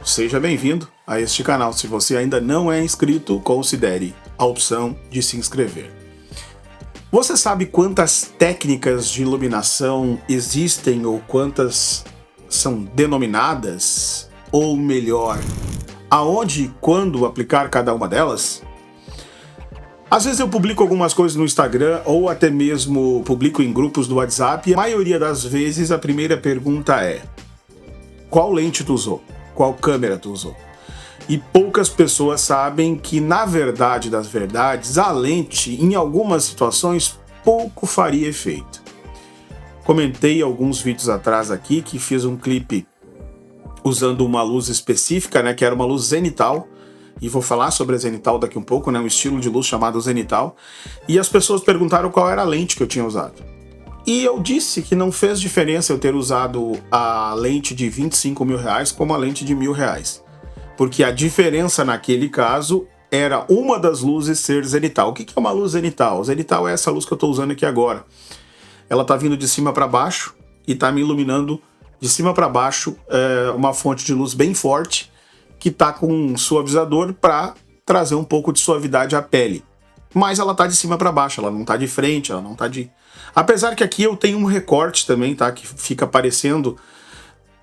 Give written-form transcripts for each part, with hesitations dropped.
seja bem-vindo a este canal. Se você ainda não é inscrito, considere a opção de se inscrever. Você sabe quantas técnicas de iluminação existem ou quantas são denominadas? Ou melhor, aonde e quando aplicar cada uma delas? Às vezes eu publico algumas coisas no Instagram ou até mesmo publico em grupos do WhatsApp e a maioria das vezes a primeira pergunta é: qual lente tu usou? Qual câmera tu usou? E poucas pessoas sabem que, na verdade das verdades, a lente, em algumas situações, pouco faria efeito. Comentei alguns vídeos atrás aqui que fiz um clipe usando uma luz específica, que era uma luz zenital, e vou falar sobre a zenital daqui um pouco, um estilo de luz chamado zenital, e as pessoas perguntaram qual era a lente que eu tinha usado. E eu disse que não fez diferença eu ter usado a lente de 25 mil reais como a lente de R$1.000, porque a diferença naquele caso era uma das luzes ser zenital. O que é uma luz zenital? Zenital é essa luz que eu estou usando aqui agora. Ela está vindo de cima para baixo e está me iluminando de cima para baixo, uma fonte de luz bem forte, que está com um suavizador para trazer um pouco de suavidade à pele. Mas ela está de cima para baixo, ela não está de frente, ela não está de... Apesar que aqui eu tenho um recorte também, tá? Que fica aparecendo,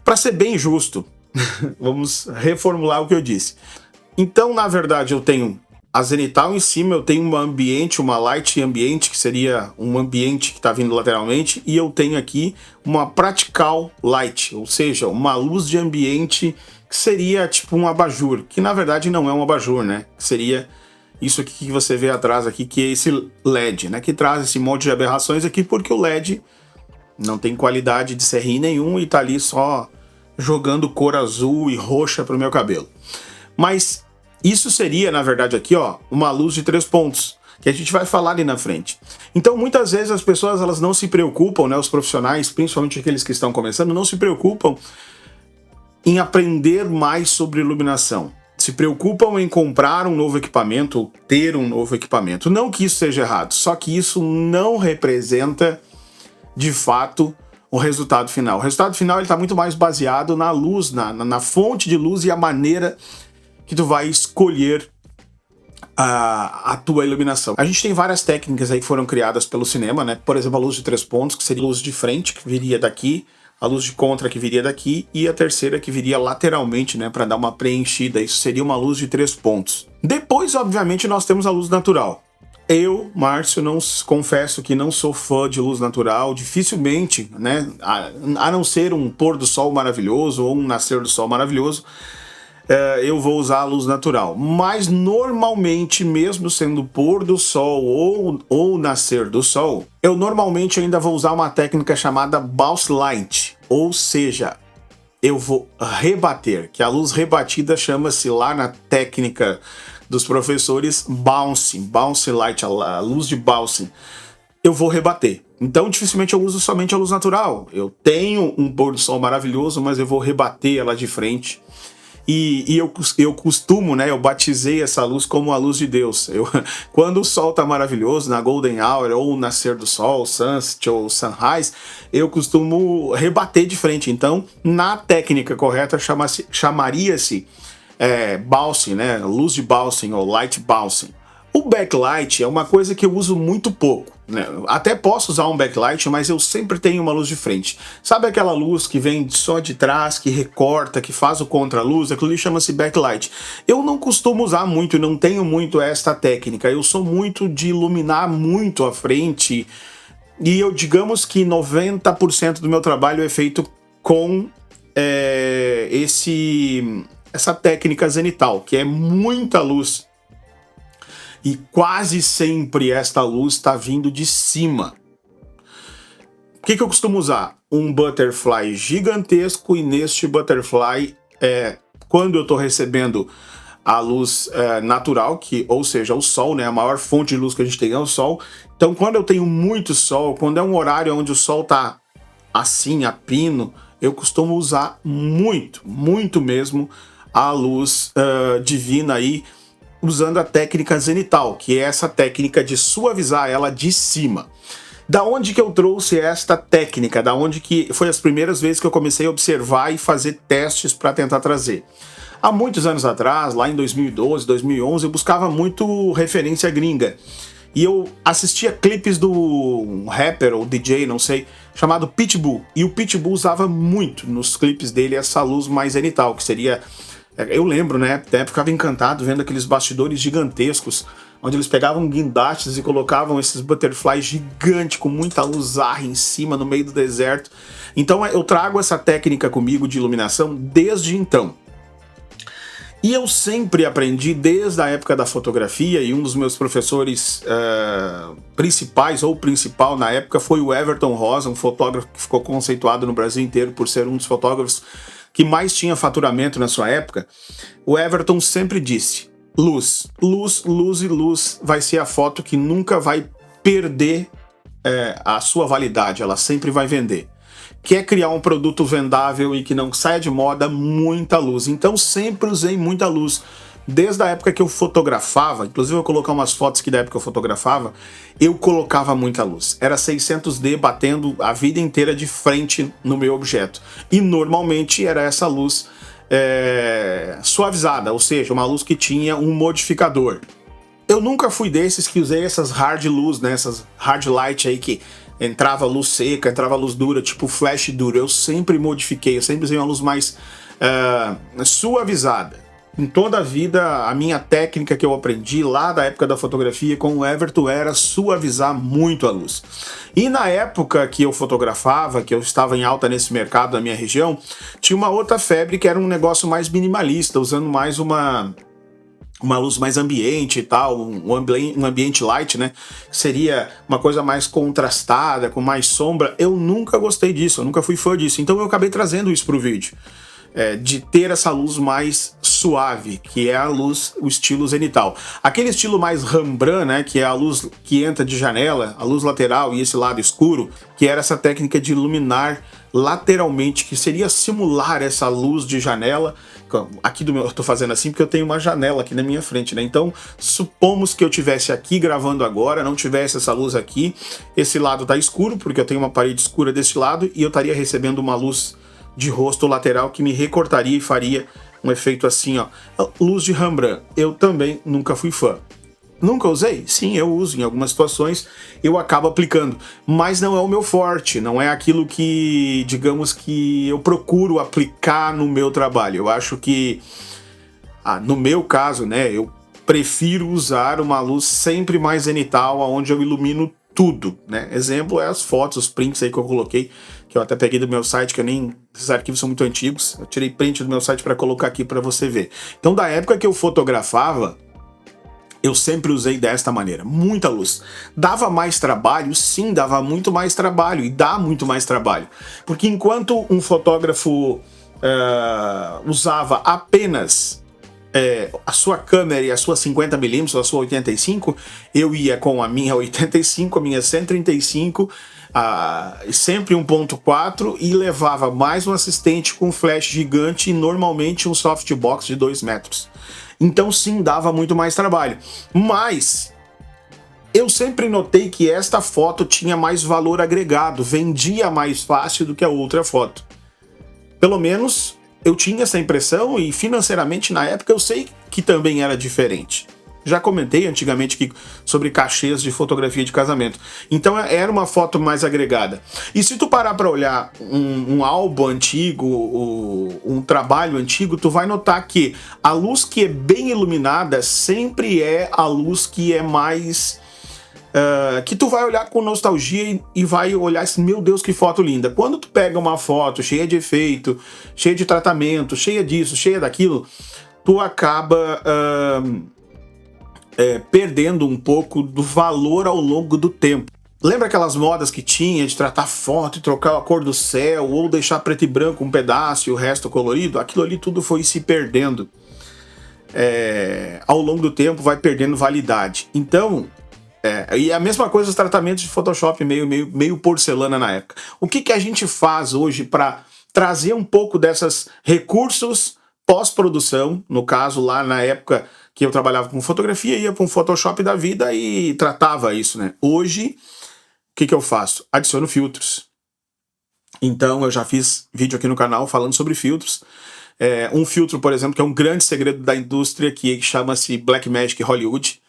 para ser bem justo. Vamos reformular o que eu disse. Então, na verdade, eu tenho a zenital em cima, eu tenho uma ambiente, uma light ambiente, que seria um ambiente que está vindo lateralmente, e eu tenho aqui uma practical light, ou seja, uma luz de ambiente que seria tipo um abajur, que na verdade não é um abajur, Que seria isso aqui que você vê atrás aqui, que é esse LED, que traz esse monte de aberrações aqui, porque o LED não tem qualidade de serrinho nenhum e tá ali só jogando cor azul e roxa pro meu cabelo. Mas isso seria, na verdade, aqui, uma luz de 3 pontos, que a gente vai falar ali na frente. Então, muitas vezes as pessoas elas não se preocupam, os profissionais, principalmente aqueles que estão começando, não se preocupam em aprender mais sobre iluminação. Se preocupam em comprar um novo equipamento ou ter um novo equipamento. Não que isso seja errado, só que isso não representa, de fato, o resultado final. O resultado final está muito mais baseado na luz, na fonte de luz e a maneira que tu vai escolher a tua iluminação. A gente tem várias técnicas aí que foram criadas pelo cinema, Por exemplo, a luz de 3 pontos, que seria a luz de frente, que viria daqui, a luz de contra que viria daqui e a terceira que viria lateralmente, para dar uma preenchida. Isso seria uma luz de 3 pontos. Depois, obviamente, nós temos a luz natural. Eu, Márcio, confesso que não sou fã de luz natural, dificilmente, a não ser um pôr do sol maravilhoso ou um nascer do sol maravilhoso, eu vou usar a luz natural. Mas normalmente, mesmo sendo pôr do sol ou nascer do sol, eu normalmente ainda vou usar uma técnica chamada bounce light, ou seja, eu vou rebater, que a luz rebatida chama-se lá na técnica dos professores bounce light, a luz de bounce. Eu vou rebater. Então, dificilmente eu uso somente a luz natural. Eu tenho um pôr do sol maravilhoso, mas eu vou rebater ela de frente. E eu costumo, eu batizei essa luz como a luz de Deus. Quando o sol tá maravilhoso, na golden hour, ou nascer do sol, sunset ou sunrise, eu costumo rebater de frente. Então, na técnica correta, chamaria-se bouncing, luz de bouncing ou light bouncing. O backlight é uma coisa que eu uso muito pouco, Até posso usar um backlight, mas eu sempre tenho uma luz de frente. Sabe aquela luz que vem só de trás, que recorta, que faz o contraluz? Aquilo ali chama-se backlight. Eu não costumo usar muito, não tenho muito esta técnica. Eu sou muito de iluminar muito à frente. E digamos que 90% do meu trabalho é feito com essa técnica zenital, que é muita luz. E quase sempre esta luz está vindo de cima. O que eu costumo usar? Um butterfly gigantesco, e neste butterfly, quando eu estou recebendo a luz natural, ou seja, o sol, a maior fonte de luz que a gente tem é o sol. Então, quando eu tenho muito sol, quando é um horário onde o sol está assim, a pino, eu costumo usar muito mesmo a luz divina aí, usando a técnica zenital, que é essa técnica de suavizar ela de cima. Da onde que eu trouxe esta técnica? Da onde que foi as primeiras vezes que eu comecei a observar e fazer testes para tentar trazer? Há muitos anos atrás, lá em 2012, 2011, eu buscava muito referência gringa. E eu assistia clipes do um rapper ou DJ, não sei, chamado Pitbull. E o Pitbull usava muito nos clipes dele essa luz mais zenital, que seria... Eu lembro, né? Até ficava encantado vendo aqueles bastidores gigantescos, onde eles pegavam guindastes e colocavam esses butterflies gigantes com muita luz ar em cima, no meio do deserto. Então eu trago essa técnica comigo de iluminação desde então. E eu sempre aprendi, desde a época da fotografia, e um dos meus professores principais, ou principal na época, foi o Everton Rosa, um fotógrafo que ficou conceituado no Brasil inteiro por ser um dos fotógrafos que mais tinha faturamento na sua época. O Everton sempre disse: luz, luz, luz e luz vai ser a foto que nunca vai perder a sua validade, ela sempre vai vender. Quer criar um produto vendável e que não saia de moda, muita luz. Então sempre usei muita luz. Desde a época que eu fotografava, inclusive eu vou colocar umas fotos que da época que eu fotografava, eu colocava muita luz. Era 600D batendo a vida inteira de frente no meu objeto. E normalmente era essa luz suavizada, ou seja, uma luz que tinha um modificador. Eu nunca fui desses que usei essas hard luz, né, essas hard light aí que entrava luz seca, entrava luz dura, tipo flash duro. Eu sempre modifiquei, eu sempre usei uma luz mais suavizada. Em toda a vida, a minha técnica que eu aprendi lá da época da fotografia com o Everton era suavizar muito a luz. E na época que eu fotografava, que eu estava em alta nesse mercado da minha região, tinha uma outra febre que era um negócio mais minimalista, usando mais uma luz mais ambiente e tal, um ambiente light, né? Seria uma coisa mais contrastada, com mais sombra. Eu nunca gostei disso, eu nunca fui fã disso. Então eu acabei trazendo isso pro vídeo. De ter essa luz mais suave, que é a luz, o estilo zenital. Aquele estilo mais Rembrandt, né, que é a luz que entra de janela, a luz lateral e esse lado escuro, que era essa técnica de iluminar lateralmente, que seria simular essa luz de janela. Aqui eu tô fazendo assim porque eu tenho uma janela aqui na minha frente, né? Então, supomos que eu tivesse aqui gravando agora, não tivesse essa luz aqui, esse lado tá escuro, porque eu tenho uma parede escura desse lado, e eu estaria recebendo uma luz de rosto lateral que me recortaria e faria um efeito assim, ó. Luz de Rembrandt, eu também nunca fui fã. Nunca usei? Sim, eu uso. Em algumas situações eu acabo aplicando. Mas não é o meu forte, não é aquilo que, digamos que eu procuro aplicar no meu trabalho. Eu acho que, no meu caso, né, eu prefiro usar uma luz sempre mais zenital, onde eu ilumino tudo, né? Exemplo é as fotos, os prints aí que eu coloquei, que eu até peguei do meu site, que esses arquivos são muito antigos. Eu tirei print do meu site para colocar aqui para você ver. Então, da época que eu fotografava, eu sempre usei desta maneira, muita luz. Dava mais trabalho? Sim, dava muito mais trabalho, e dá muito mais trabalho. Porque enquanto um fotógrafo usava apenas a sua câmera e a sua 50mm, a sua 85, eu ia com a minha 85, a minha 135, sempre 1.4, e levava mais um assistente com flash gigante e normalmente um softbox de 2 metros. Então sim, dava muito mais trabalho. Mas eu sempre notei que esta foto tinha mais valor agregado, vendia mais fácil do que a outra foto. Pelo menos eu tinha essa impressão, e financeiramente na época eu sei que também era diferente. Já comentei antigamente sobre cachês de fotografia de casamento. Então era uma foto mais agregada. E se tu parar para olhar um álbum antigo, um trabalho antigo, tu vai notar que a luz que é bem iluminada sempre é a luz que é mais... que tu vai olhar com nostalgia e vai olhar assim, meu Deus, que foto linda. Quando tu pega uma foto cheia de efeito, cheia de tratamento, cheia disso, cheia daquilo, tu acaba perdendo um pouco do valor ao longo do tempo. Lembra aquelas modas que tinha de tratar foto e trocar a cor do céu, ou deixar preto e branco um pedaço e o resto colorido? Aquilo ali tudo foi se perdendo. Ao longo do tempo vai perdendo validade. Então... e a mesma coisa os tratamentos de Photoshop meio porcelana na época. O que a gente faz hoje para trazer um pouco desses recursos pós-produção? No caso, lá na época que eu trabalhava com fotografia, ia para um Photoshop da vida e tratava isso, né? Hoje, o que eu faço? Adiciono filtros. Então eu já fiz vídeo aqui no canal falando sobre filtros. Um filtro, por exemplo, que é um grande segredo da indústria, que chama-se Blackmagic Hollywood.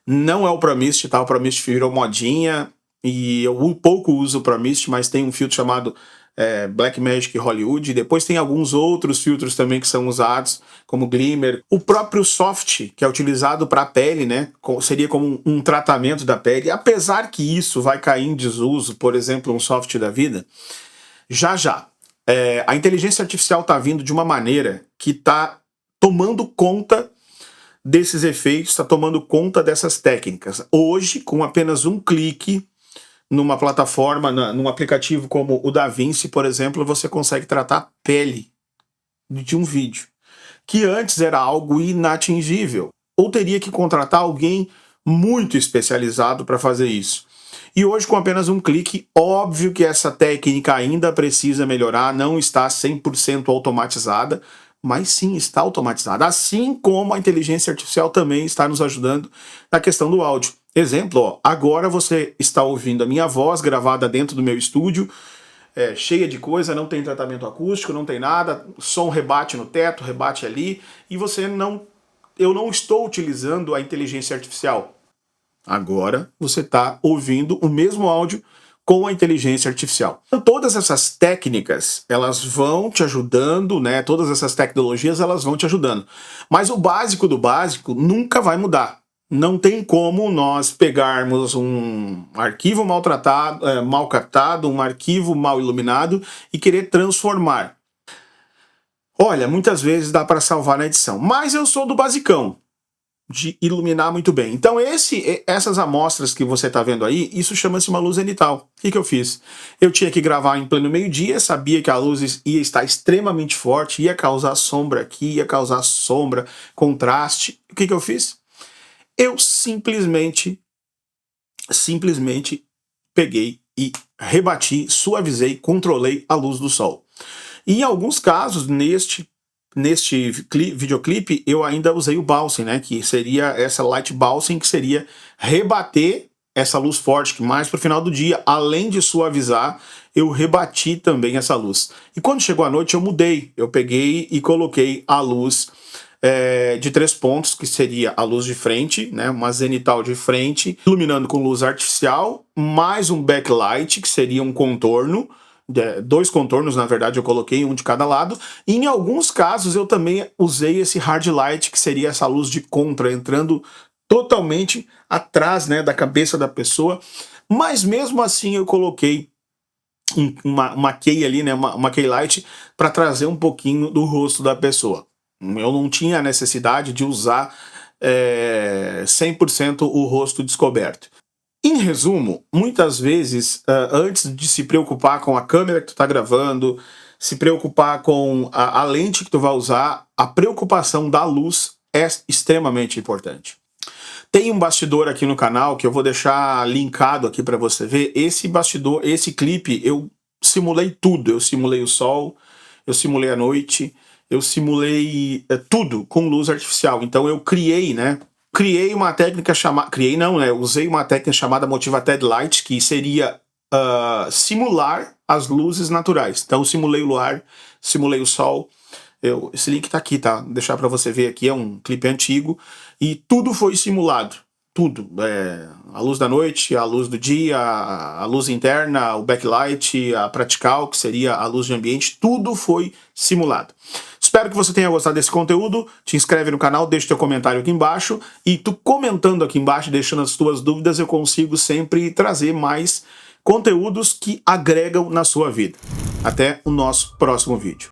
Não é o ProMist, tá? O ProMist virou modinha e eu pouco uso o ProMist, mas tem um filtro chamado Blackmagic Hollywood. Depois tem alguns outros filtros também que são usados, como Glimmer. O próprio Soft, que é utilizado para a pele, né? Seria como um tratamento da pele. Apesar que isso vai cair em desuso, por exemplo, um Soft da vida, já. A inteligência artificial está vindo de uma maneira que está tomando conta desses efeitos, está tomando conta dessas técnicas. Hoje, com apenas um clique numa plataforma, num aplicativo como o DaVinci, por exemplo, você consegue tratar a pele de um vídeo, que antes era algo inatingível, ou teria que contratar alguém muito especializado para fazer isso. E hoje, com apenas um clique, óbvio que essa técnica ainda precisa melhorar, não está 100% automatizada, mas sim está automatizada, assim como a inteligência artificial também está nos ajudando na questão do áudio. Exemplo, agora você está ouvindo a minha voz gravada dentro do meu estúdio, cheia de coisa, não tem tratamento acústico, não tem nada, som rebate no teto, rebate ali, e eu não estou utilizando a inteligência artificial. Agora você está ouvindo o mesmo áudio com a inteligência artificial. Então, todas essas técnicas, elas vão te ajudando, né? Todas essas tecnologias, elas vão te ajudando. Mas o básico do básico nunca vai mudar. Não tem como nós pegarmos um arquivo maltratado, mal captado, um arquivo mal iluminado e querer transformar. Olha, muitas vezes dá para salvar na edição, mas eu sou do basicão, de iluminar muito bem. Então essas amostras que você está vendo aí, isso chama-se uma luz zenital. O que eu fiz? Eu tinha que gravar em pleno meio-dia, sabia que a luz ia estar extremamente forte, ia causar sombra aqui, ia causar sombra, contraste. O que eu fiz? Eu simplesmente peguei e rebati, suavizei, controlei a luz do sol. E em alguns casos, neste videoclipe, eu ainda usei o bouncing, né? Que seria essa light bouncing, que seria rebater essa luz forte, que mais pro final do dia, além de suavizar, eu rebati também essa luz. E quando chegou a noite, eu mudei. Eu peguei e coloquei a luz de 3 pontos, que seria a luz de frente, né? Uma zenital de frente, iluminando com luz artificial, mais um backlight, que seria um contorno, 2 contornos, na verdade, eu coloquei um de cada lado. E em alguns casos eu também usei esse hard light, que seria essa luz de contra, entrando totalmente atrás, né, da cabeça da pessoa. Mas mesmo assim eu coloquei uma key ali, né, uma key light, para trazer um pouquinho do rosto da pessoa. Eu não tinha a necessidade de usar 100% o rosto descoberto. Em resumo, muitas vezes, antes de se preocupar com a câmera que tu está gravando, se preocupar com a lente que tu vai usar, a preocupação da luz é extremamente importante. Tem um bastidor aqui no canal que eu vou deixar linkado aqui para você ver. Esse bastidor, esse clipe, eu simulei tudo. Eu simulei o sol, eu simulei a noite, eu simulei tudo com luz artificial. Então eu criei, né? Criei uma técnica chamada... Criei não, né? Usei uma técnica chamada Motivated Light, que seria simular as luzes naturais. Então, simulei o luar, simulei o sol. Esse link tá aqui, tá? Vou deixar para você ver aqui, é um clipe antigo. E tudo foi simulado. Tudo. A luz da noite, a luz do dia, a luz interna, o backlight, a pratical, que seria a luz de ambiente. Tudo foi simulado. Espero que você tenha gostado desse conteúdo. Te inscreve no canal, deixa teu comentário aqui embaixo. E tu comentando aqui embaixo, deixando as tuas dúvidas, eu consigo sempre trazer mais conteúdos que agregam na sua vida. Até o nosso próximo vídeo.